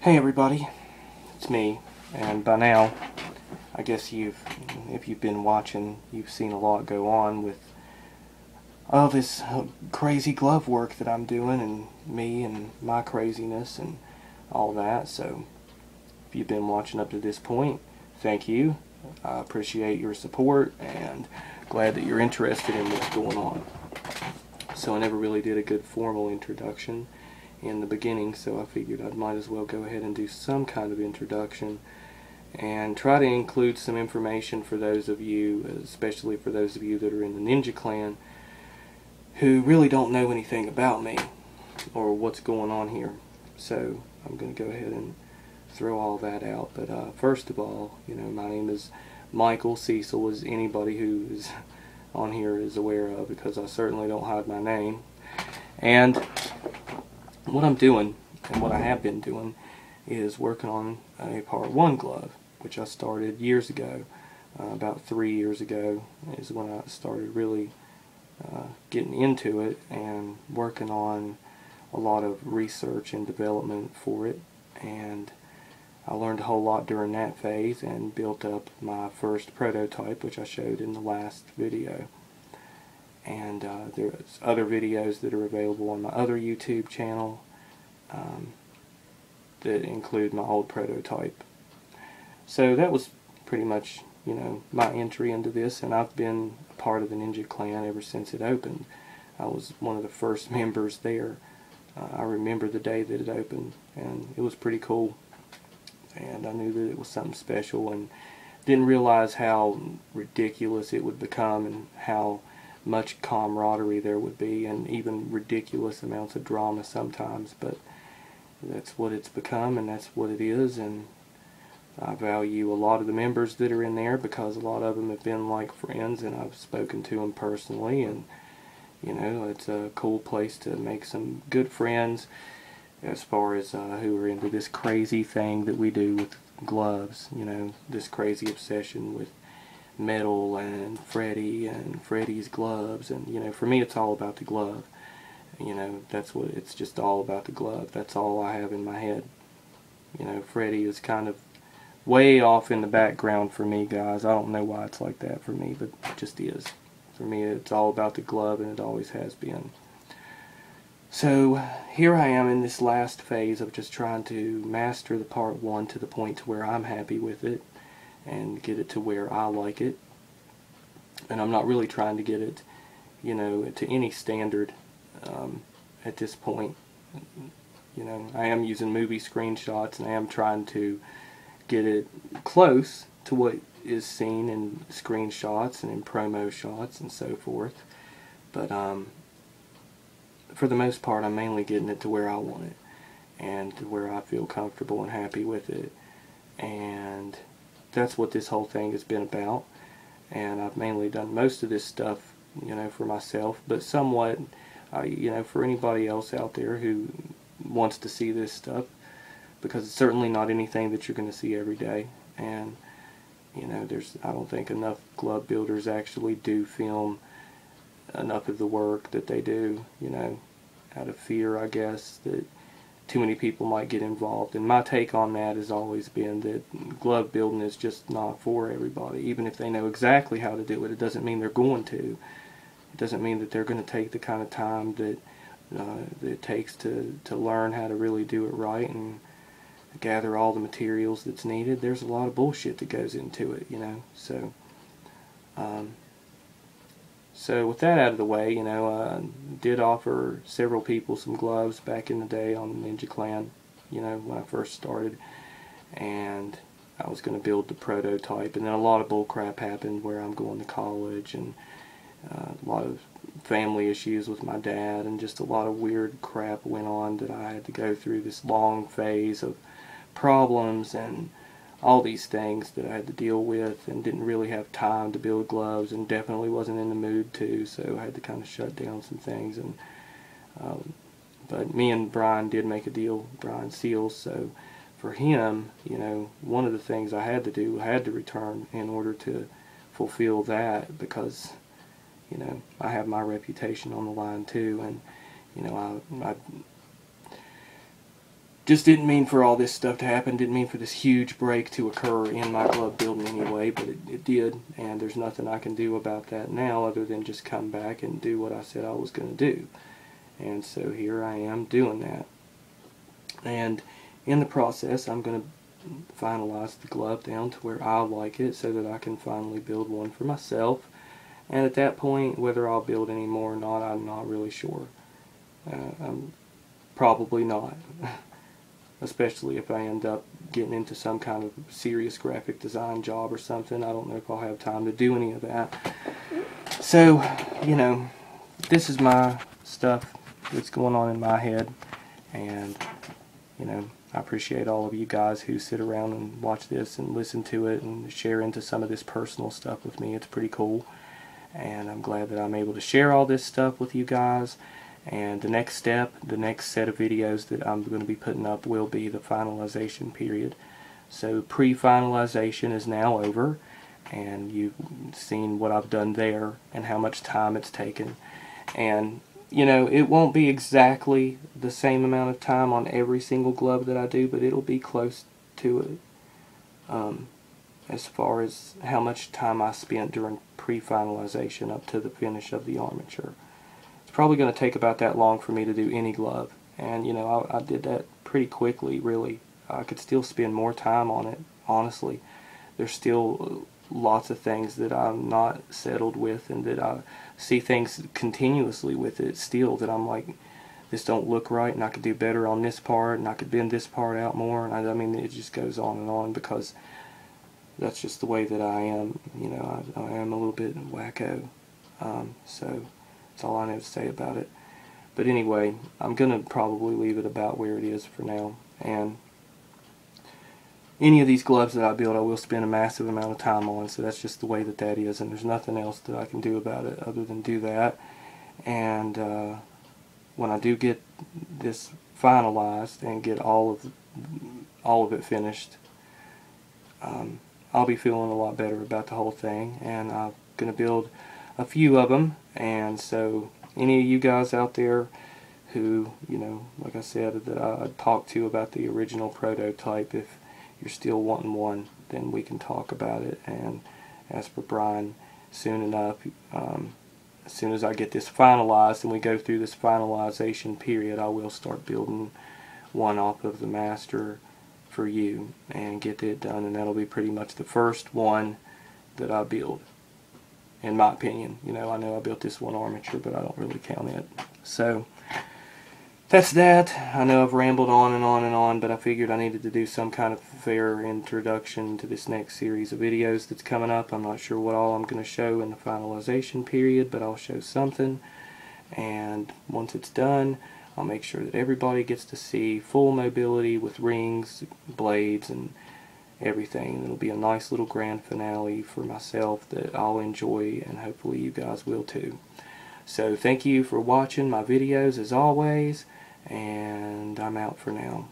Hey everybody, it's me, and by now, I guess if you've been watching, you've seen a lot go on with all this crazy glove work that I'm doing, and me and my craziness and all that. So, if you've been watching up to this point, thank you. I appreciate your support, and glad that you're interested in what's going on. So I never really did a good formal introduction in the beginning, so I figured I might as well go ahead and do some kind of introduction and try to include some information for those of you, especially for those of you that are in the Ninja Clan, who really don't know anything about me or what's going on here. So I'm going to go ahead and throw all that out. But first of all, my name is Michael Cecil, as anybody who is on here is aware of, because I certainly don't hide my name. And what I'm doing, and what I have been doing, is working on a Part 1 glove, which I started years ago. About 3 years ago is when I started really getting into it and working on a lot of research and development for it. And I learned a whole lot during that phase and built up my first prototype, which I showed in the last video. And there's other videos that are available on my other YouTube channel that include my old prototype. So that was pretty much, my entry into this, and I've been a part of the Ninja Clan ever since it opened. I was one of the first members there. I remember the day that it opened, and it was pretty cool. And I knew that it was something special, and didn't realize how ridiculous it would become and how much camaraderie there would be, and even ridiculous amounts of drama sometimes. But that's what it's become, and that's what it is. And I value a lot of the members that are in there, because a lot of them have been like friends, and I've spoken to them personally. And it's a cool place to make some good friends as far as who are into this crazy thing that we do with gloves. This crazy obsession with metal and Freddy's gloves. And for me, it's all about the glove. That's what it's just all about, the glove. That's all I have in my head. Freddy is kind of way off in the background for me, guys. I don't know why it's like that for me, but it just is. For me, it's all about the glove, and it always has been. So here I am in this last phase of just trying to master the Part 1 to the point to where I'm happy with it and get it to where I like it. And I'm not really trying to get it, to any standard at this point. I am using movie screenshots, and I am trying to get it close to what is seen in screenshots and in promo shots and so forth. But for the most part, I'm mainly getting it to where I want it, and to where I feel comfortable and happy with it. And that's what this whole thing has been about. And I've mainly done most of this stuff, for myself, but somewhat, for anybody else out there who wants to see this stuff, because it's certainly not anything that you're going to see every day. And I don't think enough glove builders actually do film enough of the work that they do, out of fear, I guess, that too many people might get involved. And my take on that has always been that glove building is just not for everybody. Even if they know exactly how to do it, it doesn't mean they're going to. It doesn't mean that they're going to take the kind of time that it takes to learn how to really do it right and gather all the materials that's needed. There's a lot of bullshit that goes into it, So with that out of the way, I did offer several people some gloves back in the day on Ninja Clan, when I first started. And I was going to build the prototype, and then a lot of bullcrap happened where I'm going to college, and a lot of family issues with my dad, and just a lot of weird crap went on that I had to go through this long phase of problems and all these things that I had to deal with, and didn't really have time to build gloves, and definitely wasn't in the mood to, so I had to kind of shut down some things. And but me and Brian did make a deal, Brian Seals, so for him, one of the things I had to do, I had to return in order to fulfill that, because I have my reputation on the line too. And I just didn't mean for all this stuff to happen, didn't mean for this huge break to occur in my glove building anyway, but it did, and there's nothing I can do about that now other than just come back and do what I said I was going to do. And so here I am doing that. And in the process, I'm going to finalize the glove down to where I like it so that I can finally build one for myself. And at that point, whether I'll build any more or not, I'm not really sure. I'm probably not. Especially if I end up getting into some kind of serious graphic design job or something. I don't know if I'll have time to do any of that. So, you know, this is my stuff that's going on in my head. And, you know, I appreciate all of you guys who sit around and watch this and listen to it and share into some of this personal stuff with me. It's pretty cool. And I'm glad that I'm able to share all this stuff with you guys. And the next step, the next set of videos that I'm going to be putting up will be the finalization period. So pre-finalization is now over, and you've seen what I've done there and how much time it's taken. And, you know, it won't be exactly the same amount of time on every single glove that I do, but it'll be close to it as far as how much time I spent during pre-finalization up to the finish of the armature. It's probably going to take about that long for me to do any glove, and you know, I did that pretty quickly, really. I could still spend more time on it, honestly. There's still lots of things that I'm not settled with, and that I see things continuously with it still that I'm like, this don't look right, and I could do better on this part, and I could bend this part out more, and I mean, it just goes on because that's just the way that I am. You know, I am a little bit wacko, so that's all I know to say about it. But anyway, I'm going to probably leave it about where it is for now. And any of these gloves that I build, I will spend a massive amount of time on. So that's just the way that that is. And there's nothing else that I can do about it other than do that. And when I do get this finalized and get all of it finished, I'll be feeling a lot better about the whole thing. And I'm going to build a few of them, and so any of you guys out there who, you know, like I said, that I talked to about the original prototype, if you're still wanting one, then we can talk about it. And as for Brian, soon enough, as soon as I get this finalized and we go through this finalization period, I will start building one off of the master for you and get it done, and that'll be pretty much the first one that I build. In my opinion, you know, I know I built this one armature, but I don't really count it. So that's that. I know I've rambled on and on and on, but I figured I needed to do some kind of fair introduction to this next series of videos that's coming up. I'm not sure what all I'm going to show in the finalization period, but I'll show something. And once it's done, I'll make sure that everybody gets to see full mobility with rings, blades, and everything. It'll be a nice little grand finale for myself that I'll enjoy, and hopefully you guys will too. So thank you for watching my videos as always, and I'm out for now.